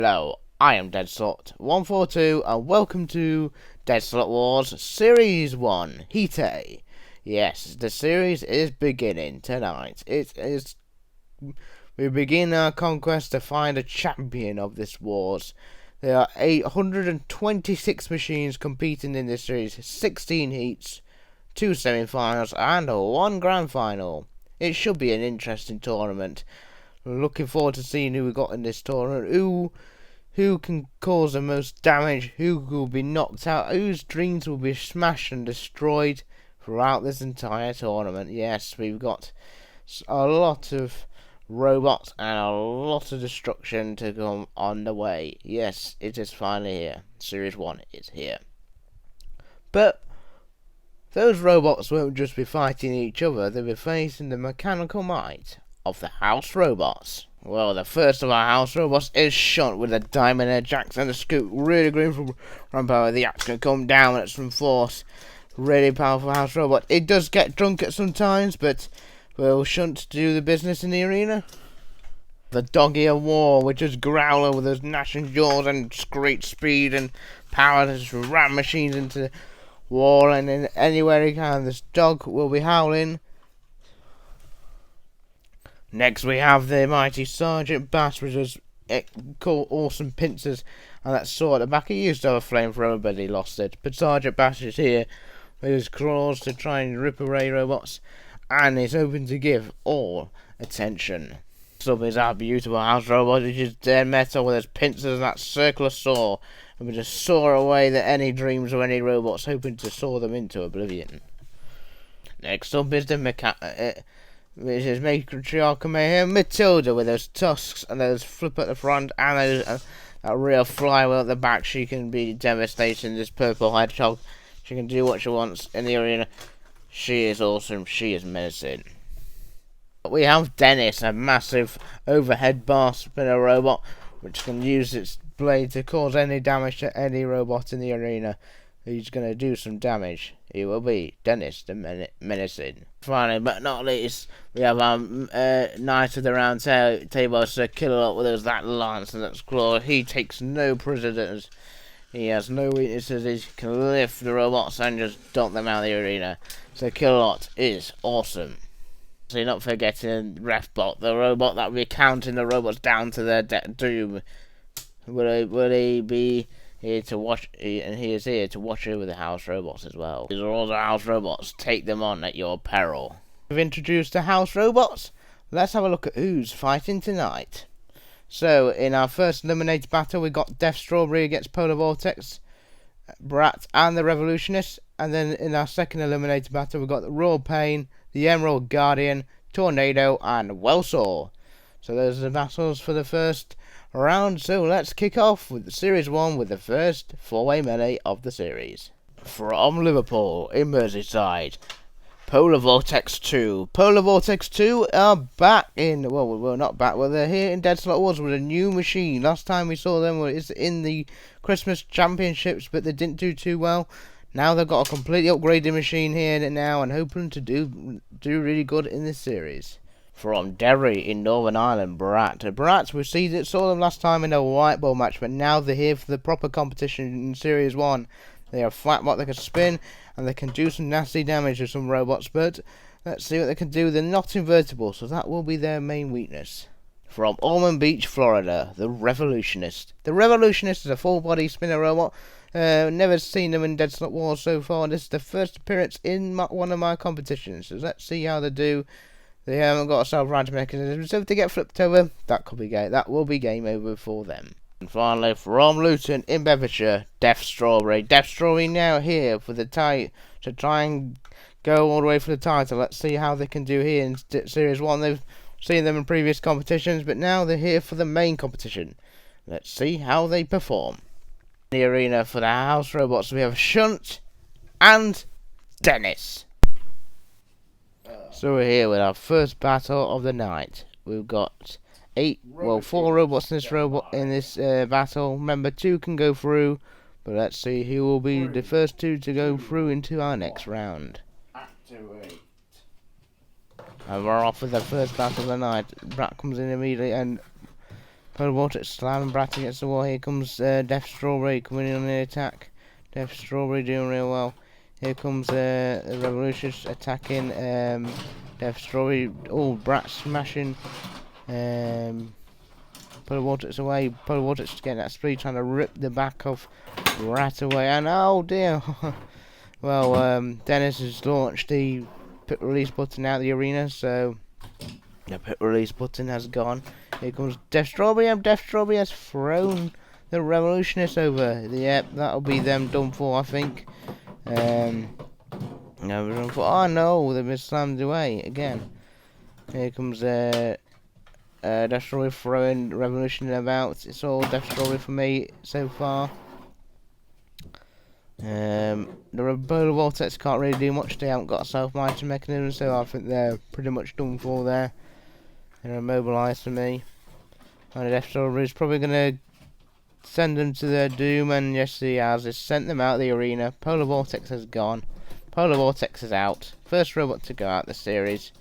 Hello, I am Deadsalot 142 and welcome to Deadsalot Wars Series 1 Hite. Yes, the series is beginning tonight. We begin our conquest to find a champion of this wars. There are 826 machines competing in this series, 16 heats, 2 semi-finals and 1 grand final. It should be an interesting tournament. We're looking forward to seeing who we got in this tournament, who can cause the most damage, who will be knocked out, whose dreams will be smashed and destroyed throughout this entire tournament. Yes, we've got a lot of robots and a lot of destruction to come on the way. Yes, it is finally here. Series 1 is here. But those robots won't just be fighting each other, they'll be facing the mechanical might of the house robots. Well, the first of our house robots is shot with a diamond head jacks and a scoop. Really green from Rambo. The axe can come down at some force. Really powerful house robot. It does get drunk at some times, but will shunt to do the business in the arena. The doggy of war, which is growler with those gnashing jaws and great speed and power to just ram machines into the wall and in anywhere he can. This dog will be howling. Next we have the mighty Sergeant Bass, which is cool, awesome pincers and that sword at the back. He used to have a flamethrower, but he lost it. But Sergeant Bass is here with his claws to try and rip away robots, and he's hoping to give all attention. Sub is our beautiful house robot, which is dead metal with his pincers and that circular saw, and we just saw away any dreams of any robots, hoping to saw them into oblivion. Next up is the which is Matriarch Mayhem Matilda with those tusks and those flip at the front and those, that real flywheel at the back. She can be devastating, this purple hedgehog. She can do what she wants in the arena. She is awesome. She is menacing. We have Dennis, a massive overhead bar spinner robot, which can use its blade to cause any damage to any robot in the arena. He's going to do some damage. He will be Dennis the Menacing. Finally, but not least, we have our Knight of the Round Table, Sir Killalot, with that lance and that claw. He takes no prisoners. He has no weaknesses. He can lift the robots and just dump them out of the arena. So Killalot is awesome. So you're not forgetting Refbot, the robot that will be counting the robots down to their doom. Will he be here to watch, and he is here to watch over the house robots as well. These are all the house robots. Take them on at your peril. We've introduced the house robots. Let's have a look at who's fighting tonight. So, in our first eliminated battle, we got Death Strawberry against Polar Vortex, Brat, and the Revolutionist. And then in our second eliminated battle, we got the Royale Pain, the Emerald Guardian, Tornado, and Wellsaw. So those are the battles for the first round. So let's kick off with Series 1 with the first 4-way melee of the series. From Liverpool in Merseyside, Polar Vortex 2. Polar Vortex 2 are back in, well, not back, well, they're here in Deadsalot Wars with a new machine. Last time we saw them was in the Christmas Championships, but they didn't do too well. Now they've got a completely upgraded machine here now and hoping to do really good in this series. From Derry in Northern Ireland, Brat. We saw them last time in a white ball match, but now they're here for the proper competition in Series 1. They are a flat bot, they can spin, and they can do some nasty damage to some robots, but let's see what they can do. They're not invertible, so that will be their main weakness. From Ormond Beach, Florida, the Revolutionist. The Revolutionist is a full-body spinner robot. Never seen them in Deadsalot Wars so far. This is the first appearance in one of my competitions, so let's see how they do. They haven't got a self-righting mechanism, so if they get flipped over, that will be game over for them. And finally, from Luton in Bedfordshire, Death Strawberry. Death Strawberry now here for the to try and go all the way for the title. Let's see how they can do here in Series 1. They've seen them in previous competitions, but now they're here for the main competition. Let's see how they perform. In the arena for the house robots, we have Shunt and Dennis. So we're here with our first battle of the night. We've got 4 robots in this battle. Remember, 2 can go through, but let's see who will be the first 2 to go through into our next round. And we're off with the first battle of the night. Brat comes in immediately and Polar Vortex slamming Brat against the wall. Here comes Death Strawberry coming in on the attack. Death Strawberry doing real well. Here comes the Revolutionist attacking Death Strawberry. Oh, Brat smashing Polar Vortex away. Polar Vortex getting that speed, trying to rip the back of Brat away. And oh dear. Well, Dennis has launched the pit release button out of the arena, so the pit release button has gone. Here comes Death Strawberry, and Death Strawberry has thrown the Revolutionist over. Yep, that'll be them done for, I think. Oh no, they've been slammed away again. Here comes Death Strawberry throwing Revolution about. It's all Death Strawberry for me so far. The Polar Vortex can't really do much. They haven't got a self-mighty mechanism, so I think they're pretty much done for there. They're immobilised for me. And the Death Strawberry is probably going to send them to their doom, and yes he has. It's sent them out of the arena. Polar Vortex has gone. Polar Vortex is out. First robot to go out the series.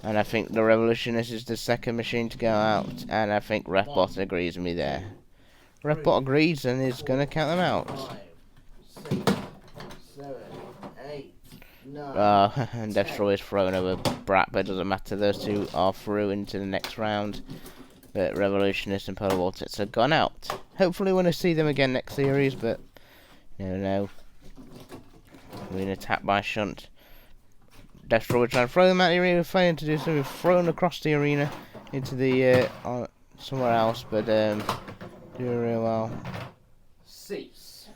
And I think the Revolutionist is the second machine to go out. And I think Refbot agrees with me there. Refbot agrees and is going to count them out. 6, 7, 8, 9. And Death Destroyer is thrown over Brat, but it doesn't matter. Those two are through into the next round. But Revolutionist and Polar Vortex have gone out. Hopefully we're going to see them again next series, but you never know. We're being attacked by Shunt. Death Destroyer trying to throw them out the arena, failing to do so. We've thrown across the arena into the somewhere else, but doing real well. Cease.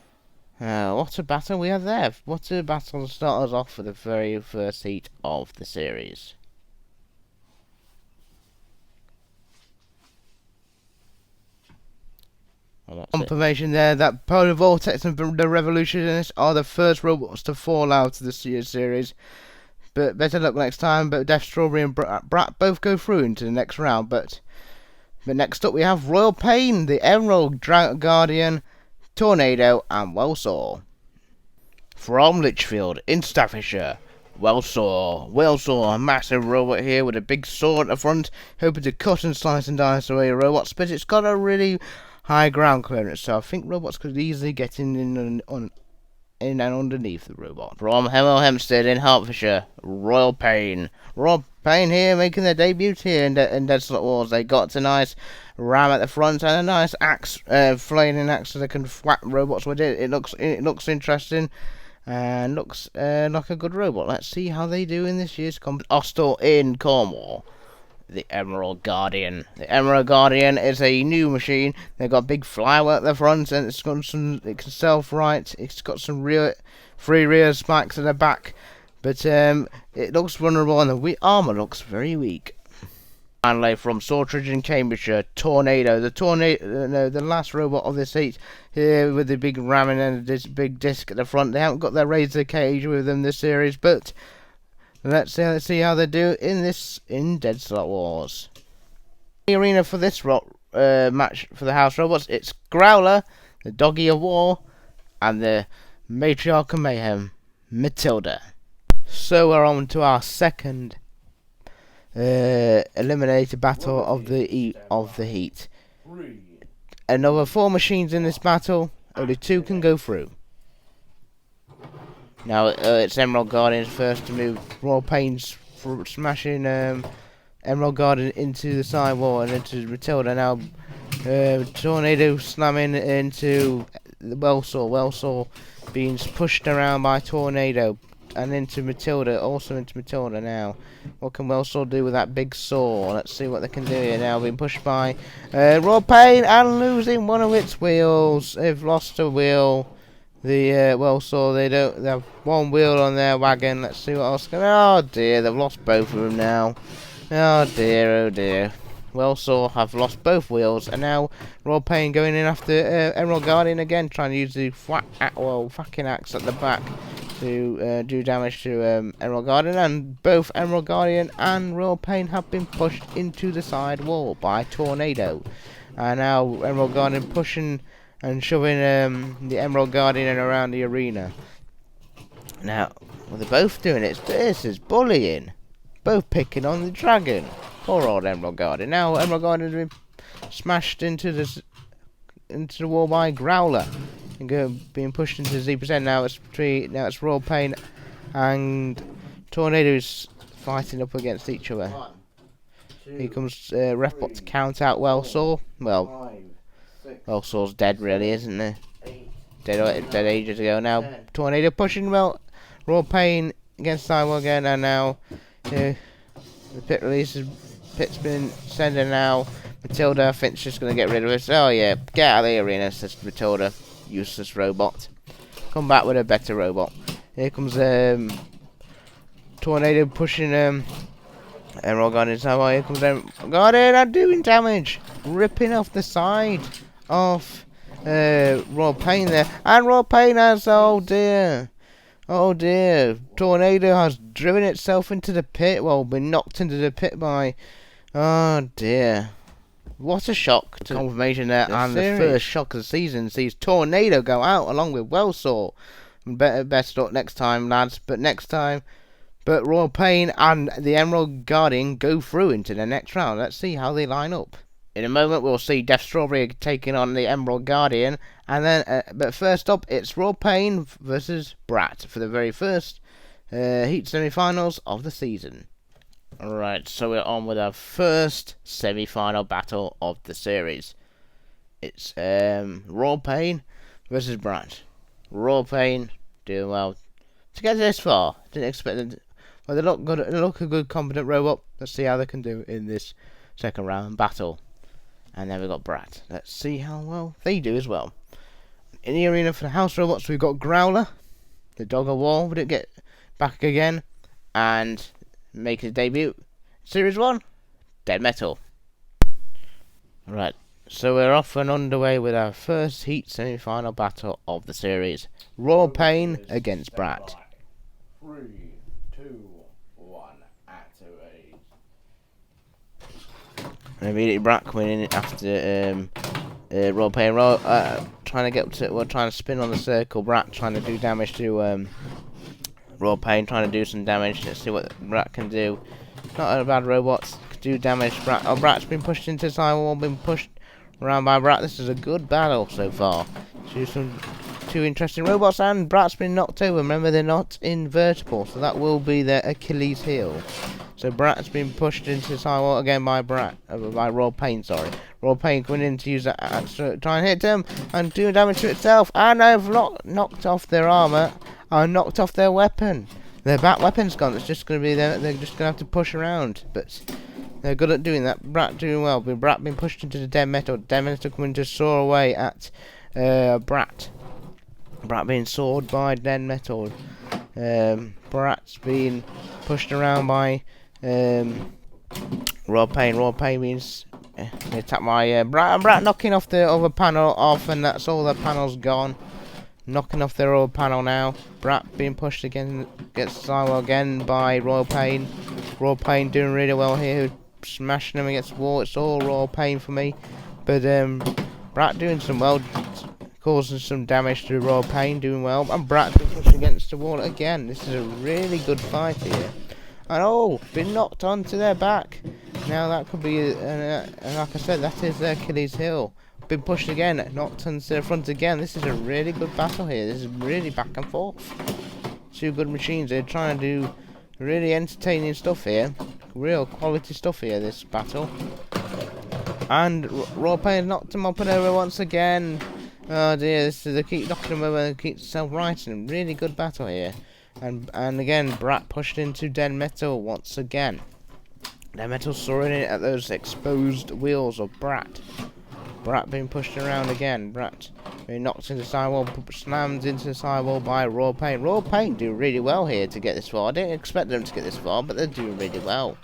What a battle we have there. What a battle to start us off for the very first heat of the series. Well, confirmation there that Polar Vortex and the Revolutionists are the first robots to fall out of the series. But better luck next time. But Death Strawberry and Brat both go through into the next round. But next up we have Royale Pain, the Emerald Guardian, Tornado, and Wellsaw. From Lichfield in Staffordshire, Wellsaw, a massive robot here with a big saw at the front, hoping to cut and slice and dice away robots, but it's got a really high ground clearance, so I think robots could easily get in and underneath the robot. From Hemel Hempstead in Hertfordshire, Royale Pain. Royale Pain here making their debut here in Deadsalot Wars. They got a nice ram at the front and a nice axe, flaming axe, so they can whack robots with it. It looks interesting and looks like a good robot. Let's see how they do in this year's Hostel in Cornwall. The Emerald Guardian. The Emerald Guardian is a new machine. They've got big flywheel at the front, and it's got some. It can self-right. It's got some free rear spikes at the back, but it looks vulnerable, and the armor looks very weak. Finally, from Sawtridge in Cambridgeshire, Tornado. The last robot of this heat here with the big ramming and this big disc at the front. They haven't got their razor cage with them this series, but let's see how they do in Deadsalot Wars. The arena for this match for the house robots, it's Growler, the Doggy of War, and the Matriarch of Mayhem, Matilda. So we're on to our second eliminator battle of the heat. Another 4 machines in this battle. Only 2 can go through. Now it's Emerald Guardian's first to move. Royale Pain's smashing Emerald Guardian into the side wall and into Matilda. Now Tornado slamming into the Wellsaw. Wellsaw being pushed around by Tornado and into Matilda. Also into Matilda now. What can Wellsaw do with that big saw? Let's see what they can do here now. Being pushed by Royale Pain and losing one of its wheels. They've lost a wheel. The Wellsaw, they have one wheel on their wagon. Let's see what else can. Oh dear, they've lost both of them now. Oh dear. Wellsaw have lost both wheels, and now Royale Pain going in after Emerald Guardian again, trying to use the fucking axe at the back to do damage to Emerald Guardian, and both Emerald Guardian and Royale Pain have been pushed into the side wall by Tornado, and now Emerald Guardian pushing and shoving the Emerald Guardian around the arena. Now, well, they're both doing it. This is bullying. Both picking on the dragon. Poor old Emerald Guardian. Now, Emerald Guardian has been smashed into the wall by Growler, and being pushed into 0%. Now it's Royale Pain and Tornadoes fighting up against each other. Here comes Refbot to count out Wellsaw. Well, Wellsaw's dead, really, isn't he? Dead ages ago. Now Tornado pushing Royale Pain against Sidewall again, and now the pit releases. Pit's been sending now. Matilda, I think she's going to get rid of us. Oh yeah, get out of the arena, says Matilda. Useless robot. Come back with a better robot. Here comes Tornado pushing Emerald Guardian. So here comes Guardian and doing damage. Ripping off the side of Royale Pain there. And Royale Pain has, oh dear. Oh dear. Tornado has driven itself into the pit. Well, been knocked into the pit by... Oh dear. What a shock to confirmation there, and the first shock of the season sees Tornado go out along with Wellsaw. Best luck next time, lads. But Royale Pain and the Emerald Guardian go through into the next round. Let's see how they line up. In a moment, we'll see Death Strawberry taking on the Emerald Guardian, and then, but first up, it's Royale Pain versus Brat for the very first heat semi-finals of the season. Alright, so we're on with our first semi-final battle of the series. It's Royale Pain versus Brat. Royale Pain doing well to get this far. Didn't expect them to, well, they look good. They look a good, competent robot. Let's see how they can do in this second round battle. And then we've got Brat. Let's see how well they do as well. In the arena for the house robots, we've got Growler, the dog of war. Would it get back again and make his debut? Series 1, Dead Metal. Right, so we're off and underway with our first heat semi-final battle of the series. Royale Pain against Brat. 3, 2, 1, activate. And immediately Brat coming in after Royale Pain. Trying to get up to, trying to spin on the circle. Brat trying to do damage to Royale Pain, trying to do some damage. Let's see what Brat can do. Not a bad robot. Can do damage. Brat's been pushed into the sidewall, been pushed around by Brat. This is a good battle so far. Two interesting robots, and Brat's been knocked over. Remember, they're not invertible, so that will be their Achilles heel. So Brat's been pushed into the sidewall again by Royale Pain, sorry. Royale Pain coming in to use that axe to try and hit them and do damage to itself. And they've knocked off their armor and knocked off their weapon. Their back weapon's gone. It's just going to be them. They're just going to have to push around. But they're good at doing that. Brat doing well. But Brat being pushed into the Dead Metal. Dead Metal coming to saw away at Brat. Brat being sawed by Dead Metal. Brat's being pushed around by Royale Pain. Royale Pain means attacked by Brat. And Brat knocking off the other panel off, and that's all the panels gone. Knocking off their old panel now. Brat being pushed again, gets sidewall again by Royale Pain. Royale Pain doing really well here, smashing them against the wall. It's all Royale Pain for me. But Brat doing some well, causing some damage to Royale Pain, doing well. And Brat being pushed against the wall again. This is a really good fight here. And oh, been knocked onto their back. Now that could be, like I said, that is their Achilles heel. Been pushed again, knocked onto the front again. This is a really good battle here. This is really back and forth. Two good machines. They're trying to do really entertaining stuff here. Real quality stuff here, this battle. And Royale Pain knocked him up and over once again. Oh dear, they keep knocking him over and keep self-righting. Really good battle here. And again, Brat pushed into Dead Metal once again. Dead Metal soaring in at those exposed wheels of Brat. Brat being pushed around again. Brat being knocked into the sidewall, slammed into the sidewall by Royale Pain. Royale Pain do really well here to get this far. I didn't expect them to get this far, but they're doing really well.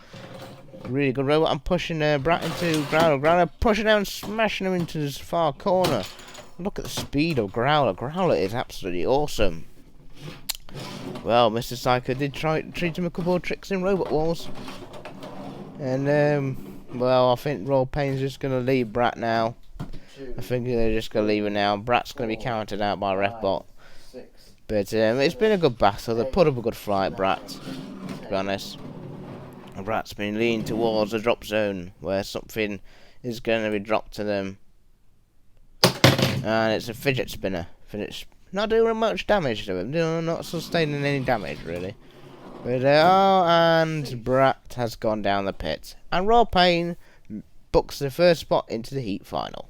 Really good robot. I'm pushing Brat into Growler. Growler pushing down, smashing him into this far corner. Look at the speed of Growler. Growler is absolutely awesome. Well, Mr. Psycho did treat him a couple of tricks in Robot Wars. And, well, I think Royale Pain's just going to leave Brat now. I think they're just going to leave it now. Brat's going to be counted out by Refbot. But it's been a good battle. They put up a good fight, Brat, to be honest. And Brat's been leaning towards the drop zone where something is going to be dropped to them. And it's a fidget spinner. Not doing much damage to him. Not sustaining any damage, really. But and Brat has gone down the pit. And Royale Pain books the first spot into the heat final.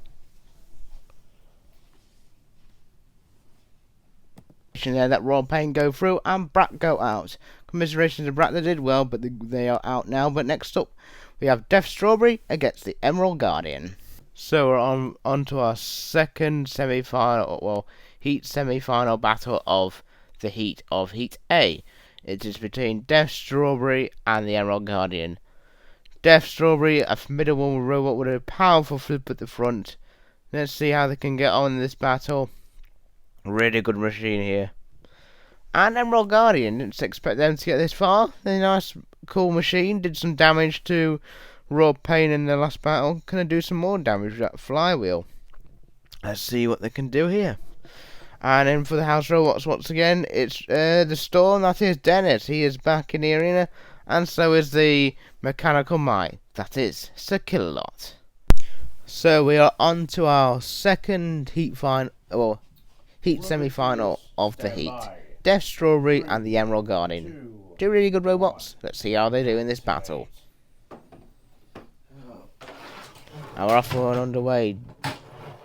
There that Royale Pain go through and Brat go out. Commiserations to Brat, they did well, but they are out now. But next up, we have Death Strawberry against the Emerald Guardian. So we're on to our second semi-final, well, heat semi-final battle of the heat of Heat A. It is between Death Strawberry and the Emerald Guardian. Death Strawberry, a formidable robot with a powerful flip at the front. Let's see how they can get on in this battle. Really good machine here. And Emerald Guardian, didn't expect them to get this far. They're a nice, cool machine. Did some damage to Royale Pain in the last battle. Gonna do some more damage with that flywheel. Let's see what they can do here. And then for the house robots once again, it's the Storm, that is Dennis. He is back in the arena. And so is the Mechanical Mite, that is Deadsalot. So we are on to our second heat semi-final of the heat. Death Strawberry and the Emerald Guardian. Two really good robots. Let's see how they do in this battle. And we're off and underway.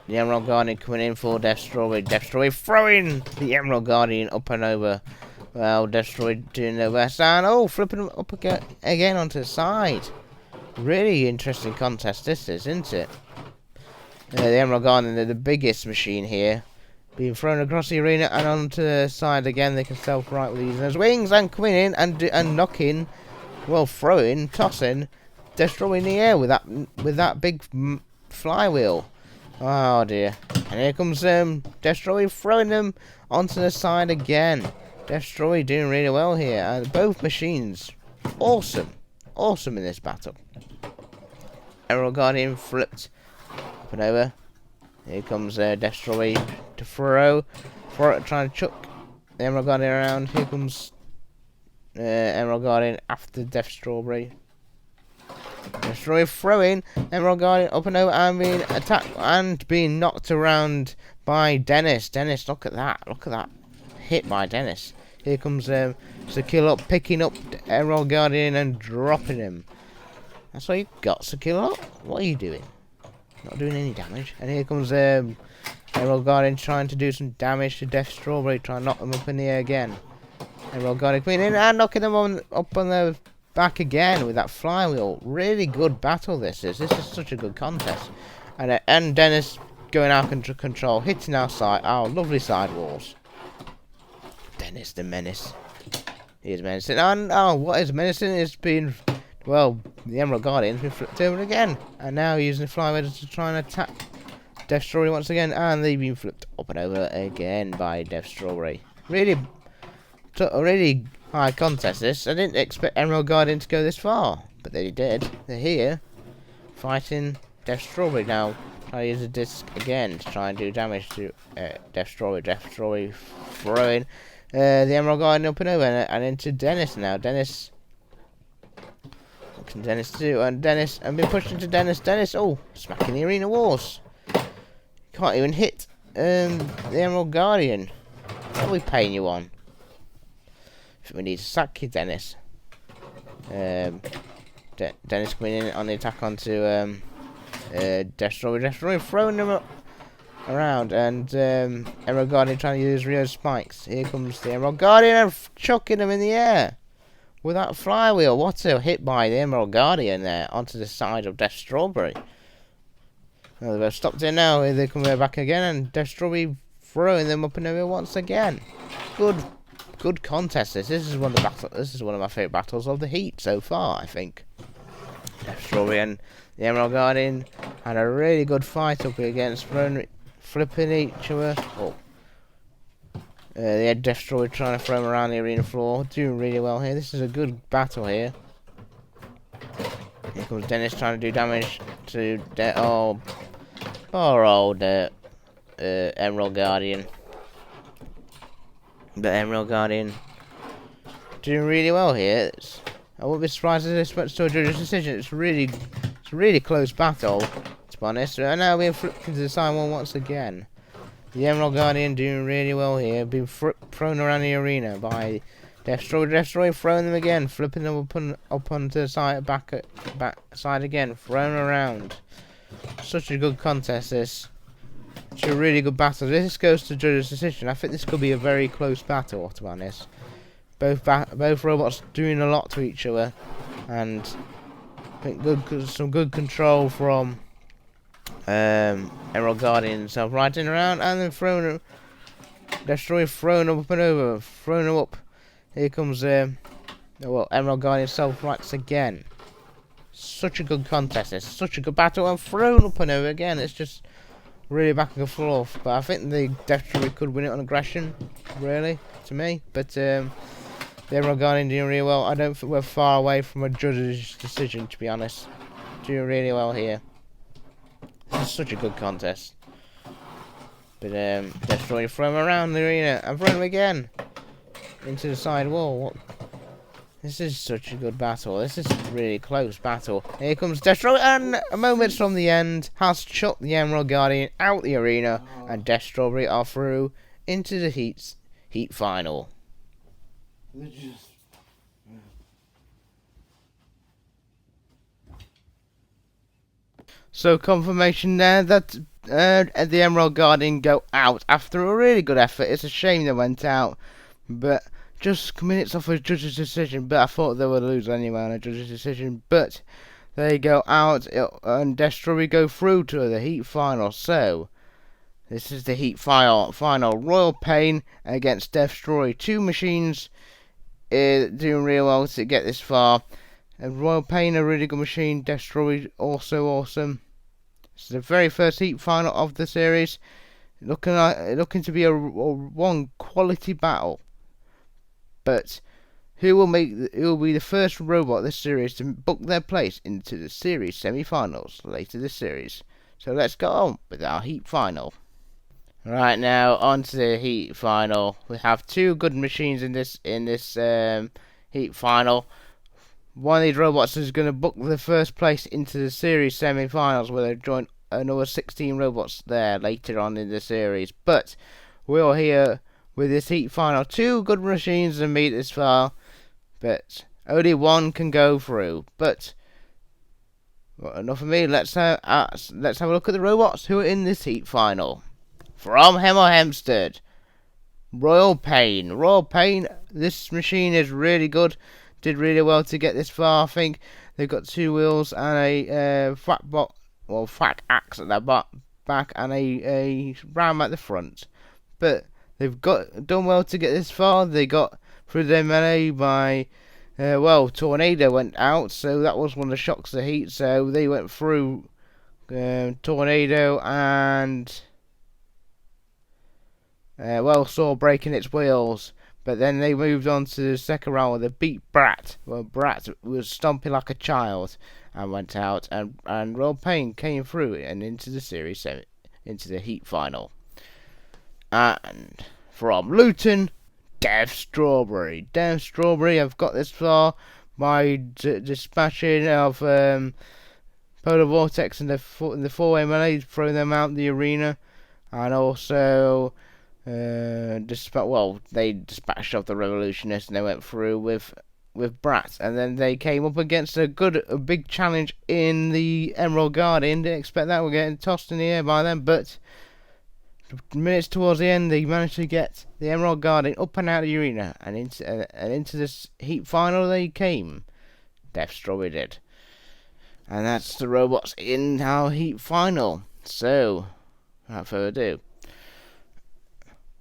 The Emerald Guardian coming in for Death Strawberry. Death Strawberry throwing the Emerald Guardian up and over. Well, Death Strawberry doing their best. And flipping him up again onto the side. Really interesting contest this is, isn't it? The Emerald Guardian, they're the biggest machine here. Being thrown across the arena and onto the side again. They can self-right with using those wings and coming in and knocking, well, throwing, tossing, destroying the air with that big flywheel. Oh dear! And here comes Destroy throwing them onto the side again. Destroy doing really well here, and both machines awesome in this battle. Emerald Guardian flipped up and over. Here comes Destroy to throw. Trying to chuck the Emerald Guardian around. Here comes Emerald Guardian after Death Strawberry. Destroy throwing. Emerald Guardian up and over and being attacked and being knocked around by Dennis. Dennis, look at that. Look at that. Hit by Dennis. Here comes Deadsalot picking up Emerald Guardian and dropping him. That's what you got, Deadsalot. What are you doing? Not doing any damage. And here comes Emerald Guardian trying to do some damage to Death Strawberry, trying to knock them up in the air again. Emerald Guardian coming in and knocking them up on the back again with that flywheel. Really good battle this is. This is such a good contest. And Dennis going out into control, hitting our lovely side walls. Dennis the Menace. He is menacing. And what is menacing is being, well, the Emerald Guardian's been flipped over again. And now using the flywheel to try and attack Death Strawberry once again. And they've been flipped up and over again by Death Strawberry. Really high contest this. I didn't expect Emerald Guardian to go this far, but they did. They're here fighting Death Strawberry now. Try to use a disc again to try and do damage to Death Strawberry. Death Strawberry throwing the Emerald Guardian up and over and into Dennis now. Dennis, what can Dennis do? And Dennis, and been pushed into Dennis. Dennis, smacking the arena walls. Can't even hit the Emerald Guardian. What are we paying you on? We need to sack you, Dennis. Dennis coming in on the attack onto Death Strawberry. Death Strawberry throwing them around, and Emerald Guardian trying to use Rio's spikes. Here comes the Emerald Guardian and chucking them in the air with that flywheel. What a hit by the Emerald Guardian there onto the side of Death Strawberry. Well, they've stopped it now. Here they come back again, and Death Strawberry throwing them up and over once again. Good contest. This is one of my favourite battles of the heat so far, I think. Death Strawberry and the Emerald Guardian had a really good fight up against flipping each other. They had Death Strawberry trying to throw them around the arena floor, doing really well here. This is a good battle here. Here comes Dennis trying to do damage to poor old Emerald Guardian. The Emerald Guardian doing really well here. I wouldn't be surprised if this went to a judge's decision. It's a really close battle. to be honest. And now we're flipped into the side wall once again. The Emerald Guardian doing really well here, being thrown around the arena by Destroy, throwing them again, flipping them up onto the side, back side again, thrown around. Such a good contest, this. It's a really good battle. This goes to judge's decision. I think this could be a very close battle, to be honest. Both robots doing a lot to each other, and I think some good control from Emerald Guardian himself, riding around and then throwing him up and over, throwing him up. Here comes Emerald Guardian himself rights again. Such a good contest, it's such a good battle, and thrown up and over again. It's just really back and forth, but I think the Destroyer could win it on aggression, really, to me. But the Emerald Guardian doing really well. I don't think we're far away from a judge's decision, to be honest. Doing really well here. This is such a good contest. But Destroyer throw him around the arena and throw him again into the side wall. This is such a good battle. This is a really close battle. Here comes Destroyer, and a moment from the end has shot the Emerald Guardian out the arena, and Destroyer are through into the heat final. So confirmation there that the Emerald Guardian go out after a really good effort. It's a shame they went out, but just minutes off a judge's decision. But I thought they would lose anyway on a judge's decision. But they go out and Destroyer go through to the heat final. So this is the heat final. Royale Pain against Destroyer. Two machines doing real well to get this far. And Royale Pain, a really good machine. Destroyer also awesome. This is the very first heat final of the series. Looking to be a one quality battle. But who will be the first robot this series to book their place into the series semi-finals later this series? So let's go on with our heat final. Right now, on to the heat final. We have two good machines in this heat final. One of these robots is going to book the first place into the series semi-finals, where they join another 16 robots there later on in the series. But we're here with this heat final. Two good machines to meet this far, but only one can go through. But well, enough of me. Let's have a look at the robots who are in this heat final. From Hempstead, Royale Pain. Royale Pain. This machine is really good. Did really well to get this far. I think they've got two wheels and a fat axe at their back and a ram at the front. But they've done well to get this far. They got through their melee by Tornado went out, so that was one of the shocks of the heat. So they went through Tornado and Wellsaw breaking its wheels. But then they moved on to the second round where they beat Brat. Well, Brat was stomping like a child and went out, and Royale Pain came through and into the series, into the heat final. And from Luton, Dev Strawberry. Dev Strawberry have got this far by dispatching of Polar Vortex in the four-way melee, throwing them out the arena, and also they dispatched off the Revolutionist and they went through with Brat, and then they came up against a big challenge in the Emerald Guardian. Didn't expect that. We're getting tossed in the air by them, but minutes towards the end, they managed to get the Emerald Guardian up and out of the arena, and into this heat final they came. Death Strawberry did, and that's the robots in our heat final. So, without further ado,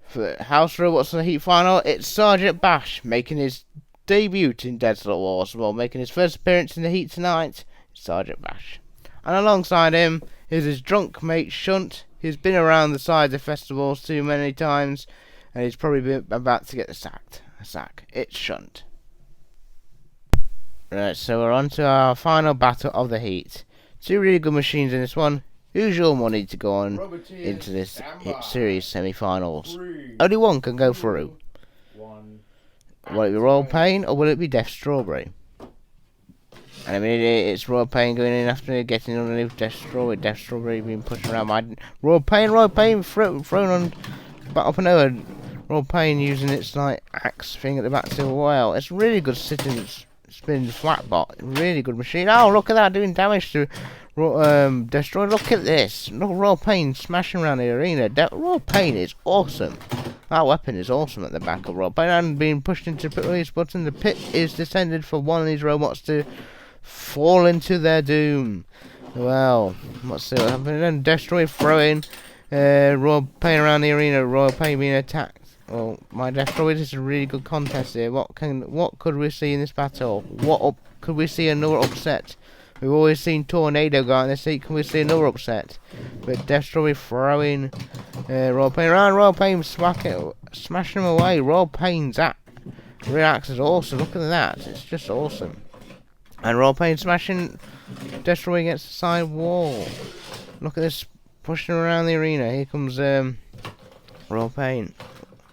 for the house robots in the heat final, it's Sergeant Bash making his debut in Deadsalot Wars, well, making his first appearance in the heat tonight. Sergeant Bash, and alongside him is his drunk mate Shunt. He's been around the sides of festivals too many times, and he's probably about to get a sack. It's Shunt. Right, so we're on to our final battle of the heat. Two really good machines in this one. Who's your money to go on into this series semi-finals? Only one can go through. Will it be Royale Pain or will it be Death Strawberry? And I mean, it's Royale Pain going in after getting underneath Death Strawberry. Death Strawberry being pushed around by Royale Pain thrown on back up and over. Royale Pain using its like axe thing at the back to well. It's really good sitting spin flat bot. Really good machine. Oh, look at that doing damage to Destroy. Look at this. Look at Royale Pain smashing around the arena. Royale Pain is awesome. That weapon is awesome at the back of Royale Pain and being pushed into the release button. The pit is descended for one of these robots to fall into their doom. Well, let's see what happened. Then Destroy throwing Royale Pain around the arena. Royale Pain being attacked. Well, my Destroy, this is a really good contest here. What could we see in this battle? Could we see another upset? We've always seen Tornado go out in this heat. Can we see another upset? But Destroy throwing Royale Pain around. Royale Pain smashing him away. Royale Pain's reacts is awesome. Look at that. It's just awesome. And Royale Pain smashing Destroy against the side wall. Look at this, pushing around the arena. Here comes Royale Pain.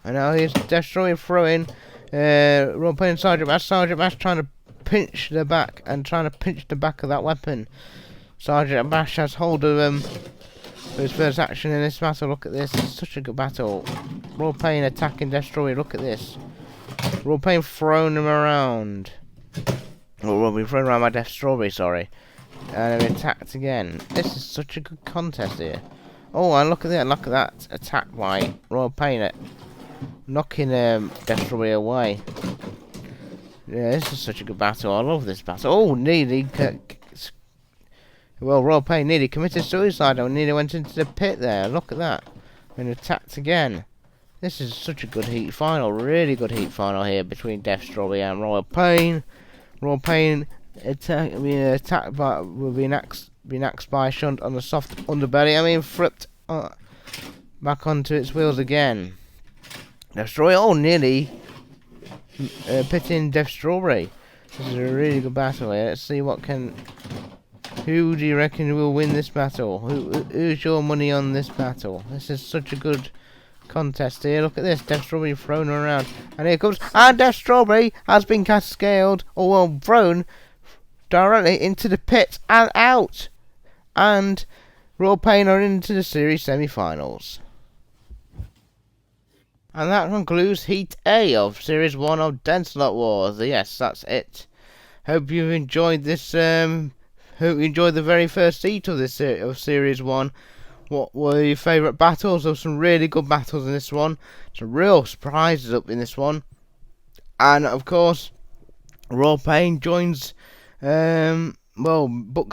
And now here's Destroy throwing Royale Pain and Sergeant Bash. Sergeant Bash trying to pinch the back and trying to pinch the back of that weapon. Sergeant Bash has hold of him for his first action in this battle. Look at this. It's such a good battle. Royale Pain attacking Destroy. Look at this. Royale Pain throwing him around. Oh, well, we've thrown around my Death Strawberry, sorry. And they're attacked again. This is such a good contest here. Oh, and look at that attack by Royale Pain, knocking Death Strawberry away. Yeah, this is such a good battle. I love this battle. Oh, nearly. Well, Royale Pain nearly committed suicide and nearly went into the pit there. Look at that. And attacked again. This is such a good heat final. Really good heat final here between Death Strawberry and Royale Pain. Royale Pain being attacked by, being axed by a shunt on the soft underbelly. I mean, flipped back onto its wheels again. Destroy nearly pitting Death Strawberry. This is a really good battle here. Let's see who do you reckon will win this battle? Who's your money on this battle? This is such a good contest here. Look at this, Death Strawberry thrown around, and here comes, and Death Strawberry has been cascaded, or well, thrown directly into the pit and out, and Royale Pain are into the series semi-finals. And that concludes Heat A of Series 1 of Deadsalot Wars. Yes, that's it. Hope you enjoyed this. Hope you enjoyed the very first heat of this of Series 1. What were your favourite battles? There were some really good battles in this one. Some real surprises up in this one. And of course, Royale Pain joins, books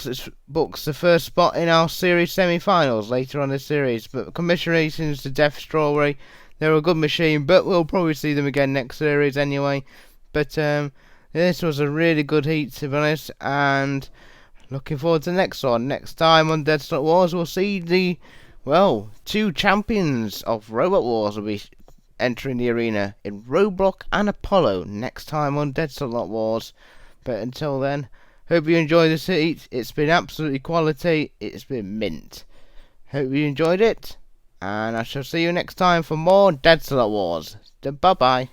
the first spot in our series semi-finals later on this series. But commiserations to Death Strawberry. They're a good machine, but we'll probably see them again next series anyway. But this was a really good heat, to be honest, and looking forward to the next one. Next time on Deadsalot Wars, we'll see the, two champions of Robot Wars will be entering the arena in Roblox and Apollo next time on Deadsalot Wars. But until then, hope you enjoyed this heat. It's been absolutely quality. It's been mint. Hope you enjoyed it. And I shall see you next time for more Deadsalot Wars. Bye-bye.